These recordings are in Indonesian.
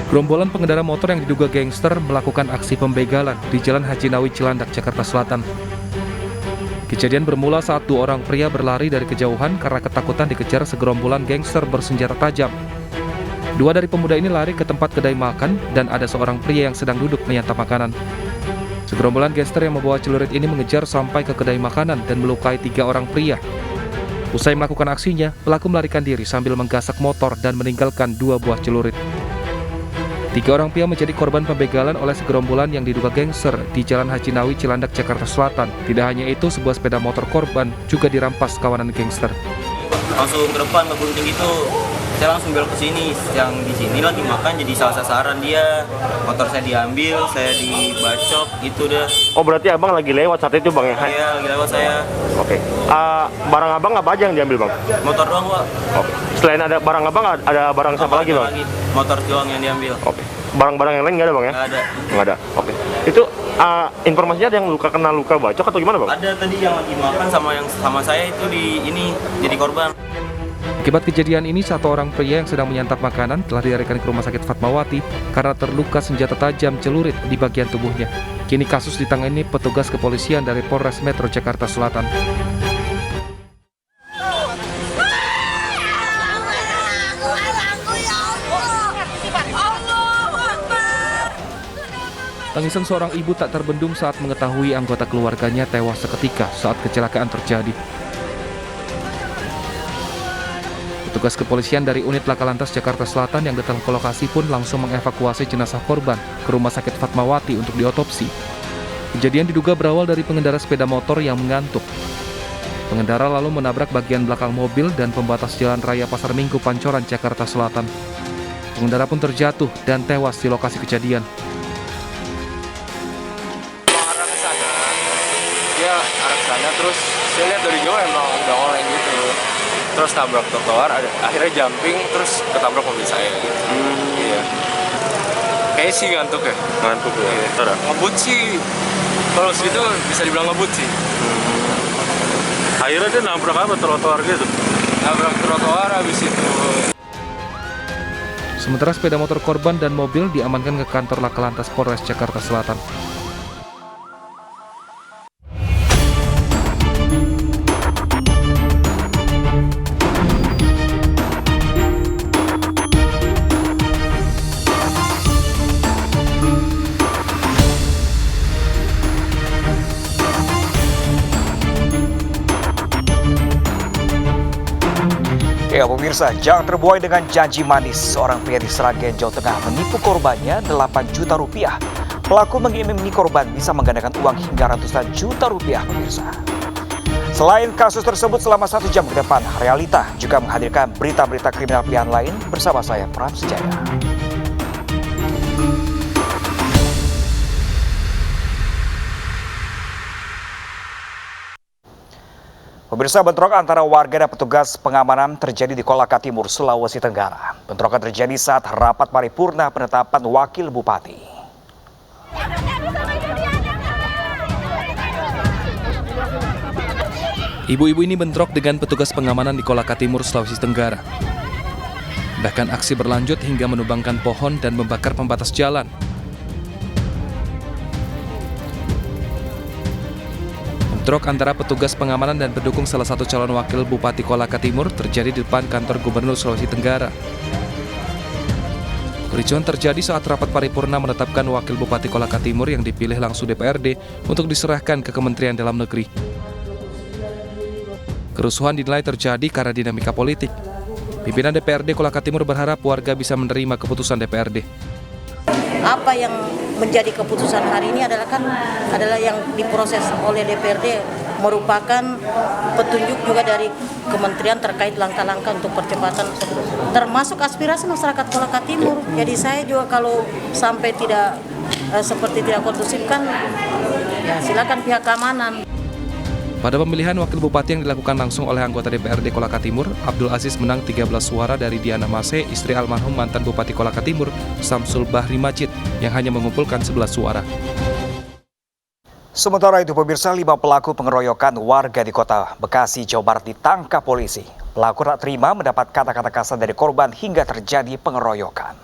Gerombolan pengendara motor yang diduga gangster melakukan aksi pembegalan di Jalan Haji Nawi Cilandak, Jakarta Selatan. Kejadian bermula saat dua orang pria berlari dari kejauhan karena ketakutan dikejar segerombolan gangster bersenjata tajam. Dua dari pemuda ini lari ke tempat kedai makan dan ada seorang pria yang sedang duduk menyantap makanan. Segerombolan gangster yang membawa celurit ini mengejar sampai ke kedai makanan dan melukai 3 orang pria. Usai melakukan aksinya, pelaku melarikan diri sambil menggasak motor dan meninggalkan 2 buah celurit. 3 orang pria menjadi korban pembegalan oleh segerombolan yang diduga gangster di Jalan Haji Nawi Cilandak, Jakarta Selatan. Tidak hanya itu, sebuah sepeda motor korban juga dirampas kawanan gangster. Langsung ke depan ngegunting itu, saya langsung belok ke sini. Yang di sini lagi makan jadi salah sasaran dia. Motor saya diambil, saya dibacok gitu dah. Oh, berarti abang lagi lewat saat itu bang ya? Iya, lagi lewat saya. Oke. Barang abang apa aja yang diambil bang? Motor doang, Pak. Oke. Selain ada barang abang, ada barang siapa lagi bang? Motor doang yang diambil. Oke. Barang-barang yang lain nggak ada bang ya? Nggak ada. Nggak ada. Oke. Itu informasinya ada yang kena luka bacok atau gimana bang? Ada tadi yang lagi makan sama saya itu jadi korban. Akibat kejadian ini, 1 orang pria yang sedang menyantap makanan telah dilarikan ke Rumah Sakit Fatmawati karena terluka senjata tajam celurit di bagian tubuhnya. Kini kasus ditangani petugas kepolisian dari Polres Metro Jakarta Selatan. Tangisan seorang ibu tak terbendung saat mengetahui anggota keluarganya tewas seketika saat kecelakaan terjadi. Petugas kepolisian dari unit Laka Lantas Jakarta Selatan yang datang ke lokasi pun langsung mengevakuasi jenazah korban ke Rumah Sakit Fatmawati untuk diotopsi. Kejadian diduga berawal dari pengendara sepeda motor yang mengantuk. Pengendara lalu menabrak bagian belakang mobil dan pembatas jalan raya Pasar Minggu Pancoran, Jakarta Selatan. Pengendara pun terjatuh dan tewas di lokasi kejadian. Arah ke sana, terus saya lihat dari jauh emang udah oleng gitu, terus tabrak trotoar, akhirnya jumping, terus ketabrak mobil saya gitu. Iya. Kayaknya sih ngantuk ya. Ngantuk ya. Iya. Ngebut sih, kalau segitu bisa dibilang ngebut sih. Akhirnya dia nabrak apa, trotoar gitu? Nabrak trotoar habis itu. Sementara sepeda motor korban dan mobil diamankan ke kantor Laka Lantas Polres Jakarta Selatan. Ya pemirsa, jangan terbuai dengan janji manis. Seorang pria di Sragen, Jawa Tengah menipu korbannya 8 juta rupiah. Pelaku mengiming-imingi korban bisa menggandakan uang hingga ratusan juta rupiah pemirsa. Selain kasus tersebut selama 1 jam ke depan, Realita juga menghadirkan berita-berita kriminal pilihan lain bersama saya, Pram Sejaya. Pemirsa, bentrok antara warga dan petugas pengamanan terjadi di Kolaka Timur, Sulawesi Tenggara. Bentrokan terjadi saat rapat paripurna penetapan wakil bupati. Ibu-ibu ini bentrok dengan petugas pengamanan di Kolaka Timur, Sulawesi Tenggara. Bahkan aksi berlanjut hingga menumbangkan pohon dan membakar pembatas jalan. Bentrok antara petugas pengamanan dan pendukung salah satu calon wakil Bupati Kolaka Timur terjadi di depan kantor Gubernur Sulawesi Tenggara. Kericuhan terjadi saat rapat paripurna menetapkan wakil Bupati Kolaka Timur yang dipilih langsung DPRD untuk diserahkan ke Kementerian Dalam Negeri. Kerusuhan dinilai terjadi karena dinamika politik. Pimpinan DPRD Kolaka Timur berharap warga bisa menerima keputusan DPRD. Apa yang menjadi keputusan hari ini adalah yang diproses oleh DPRD merupakan petunjuk juga dari kementerian terkait langkah-langkah untuk percepatan termasuk aspirasi masyarakat Kolaka Timur. Jadi saya juga kalau sampai tidak kondusif kan ya silakan pihak keamanan. Pada pemilihan wakil bupati yang dilakukan langsung oleh anggota DPRD Kolaka Timur, Abdul Aziz menang 13 suara dari Diana Mase, istri almarhum mantan Bupati Kolaka Timur, Samsul Bahri Majid, yang hanya mengumpulkan 11 suara. Sementara itu pemirsa, 5 pelaku pengeroyokan warga di kota Bekasi, Jawa Barat ditangkap polisi. Pelaku tak terima mendapat kata-kata kasar dari korban hingga terjadi pengeroyokan.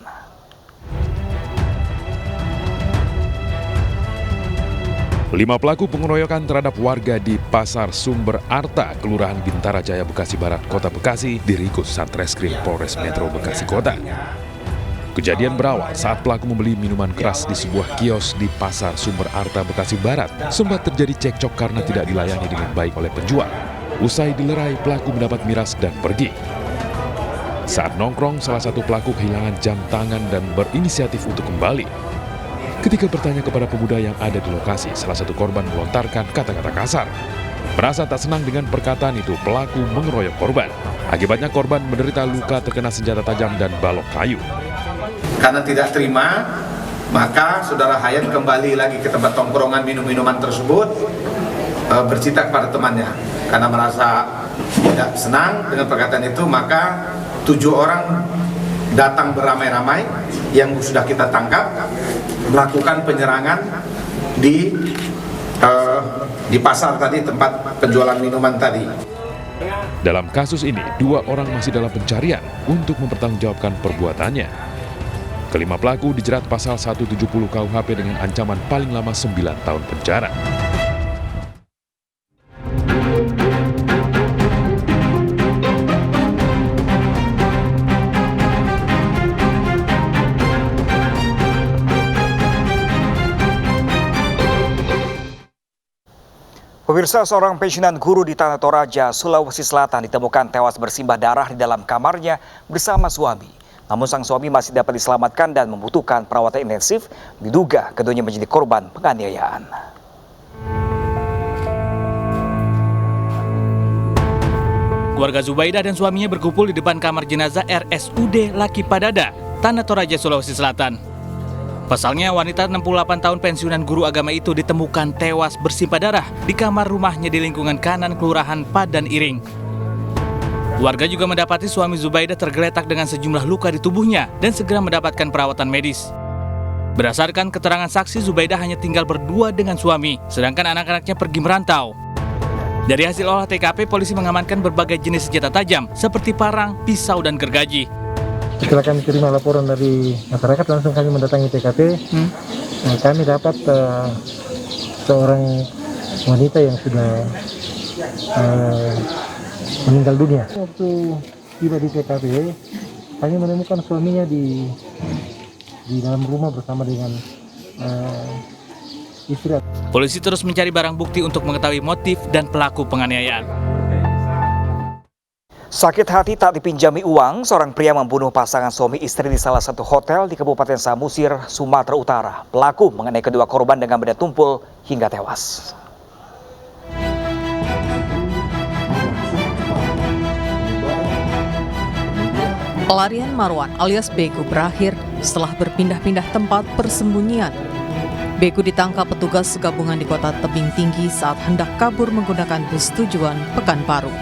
Lima pelaku pengeroyokan terhadap warga di Pasar Sumber Arta, Kelurahan Bintara Jaya, Bekasi Barat, Kota Bekasi, diringkus Satreskrim Polres Metro Bekasi Kota. Kejadian berawal saat pelaku membeli minuman keras di sebuah kios di Pasar Sumber Arta, Bekasi Barat. Sempat terjadi cekcok karena tidak dilayani dengan baik oleh penjual. Usai dilerai, pelaku mendapat miras dan pergi. Saat nongkrong, salah satu pelaku kehilangan jam tangan dan berinisiatif untuk kembali. Ketika bertanya kepada pemuda yang ada di lokasi, salah satu korban melontarkan kata-kata kasar. Merasa tak senang dengan perkataan itu, pelaku mengeroyok korban. Akibatnya korban menderita luka terkena senjata tajam dan balok kayu. Karena tidak terima, maka saudara Hayat kembali lagi ke tempat tongkrongan minum-minuman tersebut, bercerita kepada temannya. Karena merasa tidak senang dengan perkataan itu, maka 7 orang datang beramai-ramai yang sudah kita tangkap, melakukan penyerangan di pasar tadi, tempat penjualan minuman tadi. Dalam kasus ini, 2 orang masih dalam pencarian untuk mempertanggungjawabkan perbuatannya. Kelima pelaku dijerat pasal 170 KUHP dengan ancaman paling lama 9 tahun penjara. Pemirsa, seorang pensiunan guru di Tanah Toraja, Sulawesi Selatan ditemukan tewas bersimbah darah di dalam kamarnya bersama suami. Namun sang suami masih dapat diselamatkan dan membutuhkan perawatan intensif, diduga keduanya menjadi korban penganiayaan. Keluarga Zubaidah dan suaminya berkumpul di depan kamar jenazah RSUD Laki Padada, Tanah Toraja, Sulawesi Selatan. Pasalnya, wanita 68 tahun pensiunan guru agama itu ditemukan tewas bersimbah darah di kamar rumahnya di lingkungan kanan Kelurahan Padan Iring. Warga juga mendapati suami Zubaidah tergeletak dengan sejumlah luka di tubuhnya dan segera mendapatkan perawatan medis. Berdasarkan keterangan saksi, Zubaidah hanya tinggal berdua dengan suami, sedangkan anak-anaknya pergi merantau. Dari hasil olah TKP, polisi mengamankan berbagai jenis senjata tajam seperti parang, pisau, dan gergaji. Setelah kami terima laporan dari masyarakat, langsung kami mendatangi TKP. Kami dapat seorang wanita yang sudah meninggal dunia. Waktu tiba di TKP, kami menemukan suaminya di dalam rumah bersama dengan istri. Polisi terus mencari barang bukti untuk mengetahui motif dan pelaku penganiayaan. Sakit hati tak dipinjami uang, seorang pria membunuh pasangan suami istri di salah satu hotel di Kabupaten Samosir, Sumatera Utara. Pelaku mengenai kedua korban dengan benda tumpul hingga tewas. Pelarian Marwan alias Bego berakhir setelah berpindah-pindah tempat persembunyian. Bego ditangkap petugas gabungan di Kota Tebing Tinggi saat hendak kabur menggunakan bus tujuan Pekanbaru.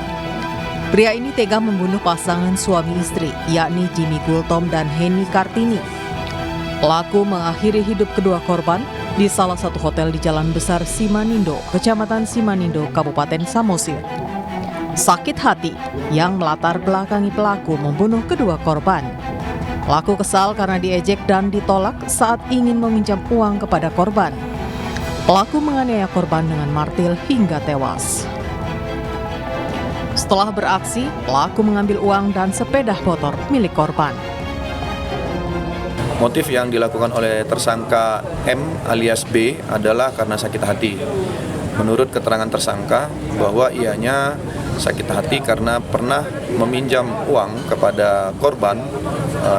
Pria ini tega membunuh pasangan suami istri, yakni Jimmy Gultom dan Heni Kartini. Pelaku mengakhiri hidup kedua korban di salah satu hotel di Jalan Besar Simanindo, Kecamatan Simanindo, Kabupaten Samosir. Sakit hati yang melatar belakangi pelaku membunuh kedua korban. Pelaku kesal karena diejek dan ditolak saat ingin meminjam uang kepada korban. Pelaku menganiaya korban dengan martil hingga tewas. Setelah beraksi, pelaku mengambil uang dan sepeda motor milik korban. Motif yang dilakukan oleh tersangka M alias B adalah karena sakit hati. Menurut keterangan tersangka bahwa ianya sakit hati karena pernah meminjam uang kepada korban,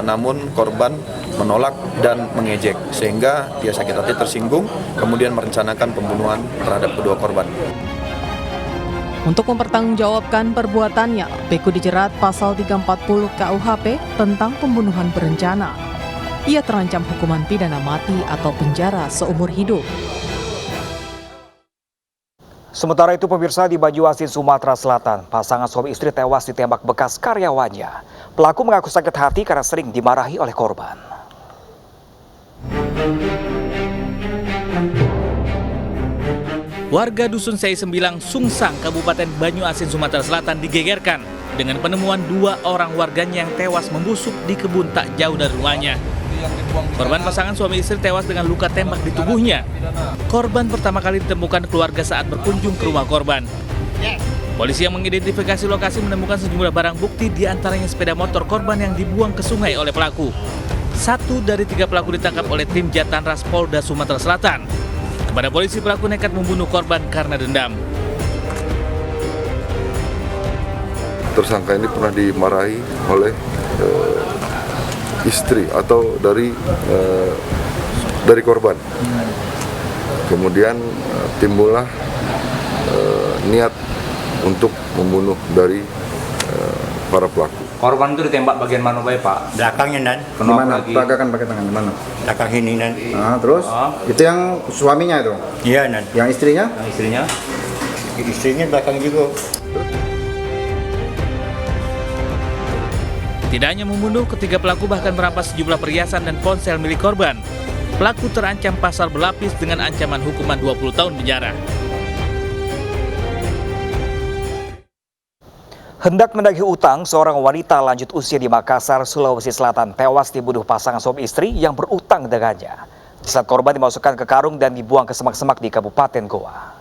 namun korban menolak dan mengejek, sehingga dia sakit hati, tersinggung, kemudian merencanakan pembunuhan terhadap kedua korban. Untuk mempertanggungjawabkan perbuatannya, Bego dijerat pasal 340 KUHP tentang pembunuhan berencana. Ia terancam hukuman pidana mati atau penjara seumur hidup. Sementara itu, pemirsa, di Banyuasin, Sumatera Selatan, pasangan suami istri tewas ditembak bekas karyawannya. Pelaku mengaku sakit hati karena sering dimarahi oleh korban. Warga Dusun Sei Sembilang, Sungsang, Kabupaten Banyuasin, Sumatera Selatan digegerkan dengan penemuan 2 orang warganya yang tewas membusuk di kebun tak jauh dari rumahnya. Korban pasangan suami istri tewas dengan luka tembak di tubuhnya. Korban pertama kali ditemukan keluarga saat berkunjung ke rumah korban. Polisi yang mengidentifikasi lokasi menemukan sejumlah barang bukti, di antaranya sepeda motor korban yang dibuang ke sungai oleh pelaku. 1 dari 3 pelaku ditangkap oleh tim Jatanras Polda Sumatera Selatan. Kepada polisi, pelaku nekat membunuh korban karena dendam. Tersangka ini pernah dimarahi oleh istri atau dari korban. Kemudian timbullah niat untuk membunuh dari para pelaku. Korban itu ditembak bagian mana Pak? Belakangnya, Dan. Gimana? Pegangan pakai tangan di mana? Belakang sini, Dan. Terus? Itu yang suaminya itu? Iya, Dan. Yang istrinya? Istrinya belakang juga. Tidak hanya membunuh, ketiga pelaku bahkan merampas sejumlah perhiasan dan ponsel milik korban. Pelaku terancam pasal berlapis dengan ancaman hukuman 20 tahun penjara. Hendak menagih utang, seorang wanita lanjut usia di Makassar, Sulawesi Selatan tewas dibunuh pasangan suami istri yang berutang dengannya. Jasad korban dimasukkan ke karung dan dibuang ke semak-semak di Kabupaten Goa.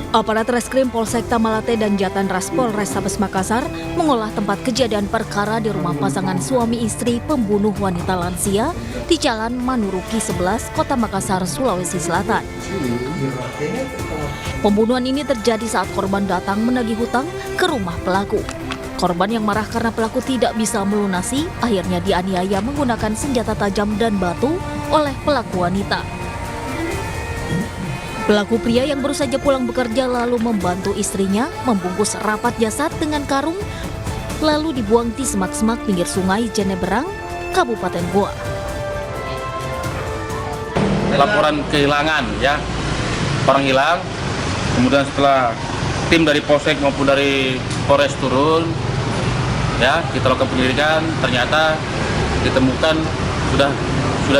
Aparat Reskrim Polsek Tamalate dan Jatanras Polrestabes Makassar mengolah tempat kejadian perkara di rumah pasangan suami istri pembunuh wanita lansia di Jalan Manuruki 11, Kota Makassar, Sulawesi Selatan. Pembunuhan ini terjadi saat korban datang menagih hutang ke rumah pelaku. Korban yang marah karena pelaku tidak bisa melunasi, akhirnya dianiaya menggunakan senjata tajam dan batu oleh pelaku wanita. Pelaku pria yang baru saja pulang bekerja lalu membantu istrinya membungkus rapat jasad dengan karung, lalu dibuang di semak-semak pinggir sungai Jeneberang, Kabupaten Goa. Laporan kehilangan, ya, orang hilang. Kemudian setelah tim dari Polsek maupun dari Polres turun, ya, kita lakukan penyelidikan, ternyata ditemukan sudah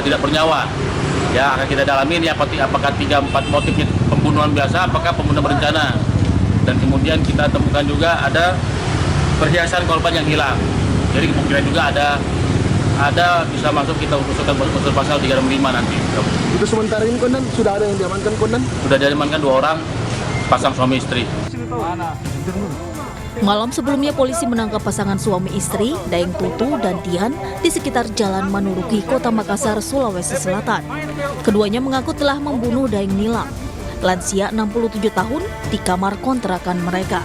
tidak bernyawa. Ya, akan kita dalami ini apakah 3-4 motifnya pembunuhan biasa, apakah pembunuhan berencana. Dan kemudian kita temukan juga ada perhiasan korban yang hilang. Jadi kemungkinan juga ada bisa masuk kita usulkan unsur pasal 365 nanti. Itu sementara ini Konden sudah ada yang diamankan Konden? Sudah diamankan 2 orang pasang suami istri. Malam sebelumnya polisi menangkap pasangan suami istri Daeng Tutu dan Tian di sekitar Jalan Manuruki, Kota Makassar, Sulawesi Selatan. Keduanya mengaku telah membunuh Daeng Nilang, lansia 67 tahun, di kamar kontrakan mereka.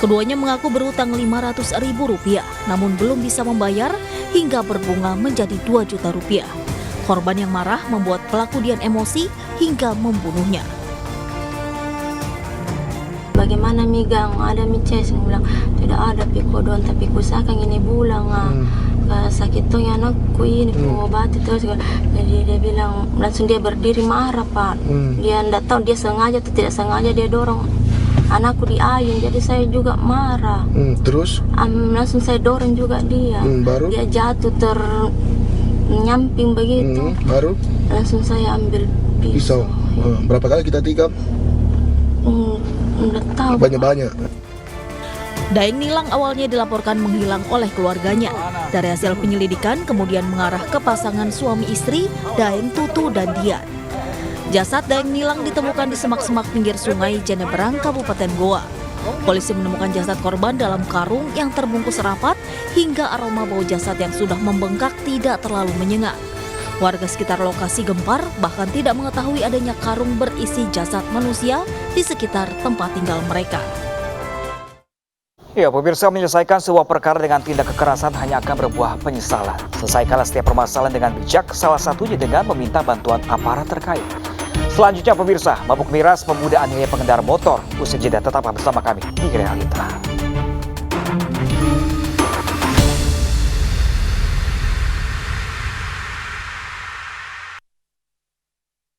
Keduanya mengaku berutang Rp500.000, namun belum bisa membayar hingga berbunga menjadi Rp2 juta. Korban yang marah membuat pelaku Dian emosi hingga membunuhnya. Bagaimana migang, ada mices, bilang tidak ada pikodon tapi kusakan ini bulang sakit tuh ya anakku ini pengobati terus. Jadi dia bilang langsung dia berdiri marah Pak. Dia tidak tahu dia sengaja atau tidak sengaja dia dorong anakku di ayun, jadi saya juga marah. Terus langsung saya dorong juga dia. Baru dia jatuh ternyamping begitu. Baru langsung saya ambil pisau. Berapa kali kita tikam? Banyak-banyak. Daeng Nilang awalnya dilaporkan menghilang oleh keluarganya. Dari hasil penyelidikan kemudian mengarah ke pasangan suami istri Daeng Tutu dan Dian. Jasad Daeng Nilang ditemukan di semak-semak pinggir sungai Jeneberang, Kabupaten Goa. Polisi menemukan jasad korban dalam karung yang terbungkus rapat hingga aroma bau jasad yang sudah membengkak tidak terlalu menyengat. Warga sekitar lokasi gempar bahkan tidak mengetahui adanya karung berisi jasad manusia di sekitar tempat tinggal mereka. Ya, pemirsa, menyelesaikan sebuah perkara dengan tindak kekerasan hanya akan berbuah penyesalan. Selesaikanlah setiap permasalahan dengan bijak, salah satunya dengan meminta bantuan aparat terkait. Selanjutnya, pemirsa, mabuk miras pemuda aniaya pengendara motor. Usai jeda, tetaplah bersama kami di Realita.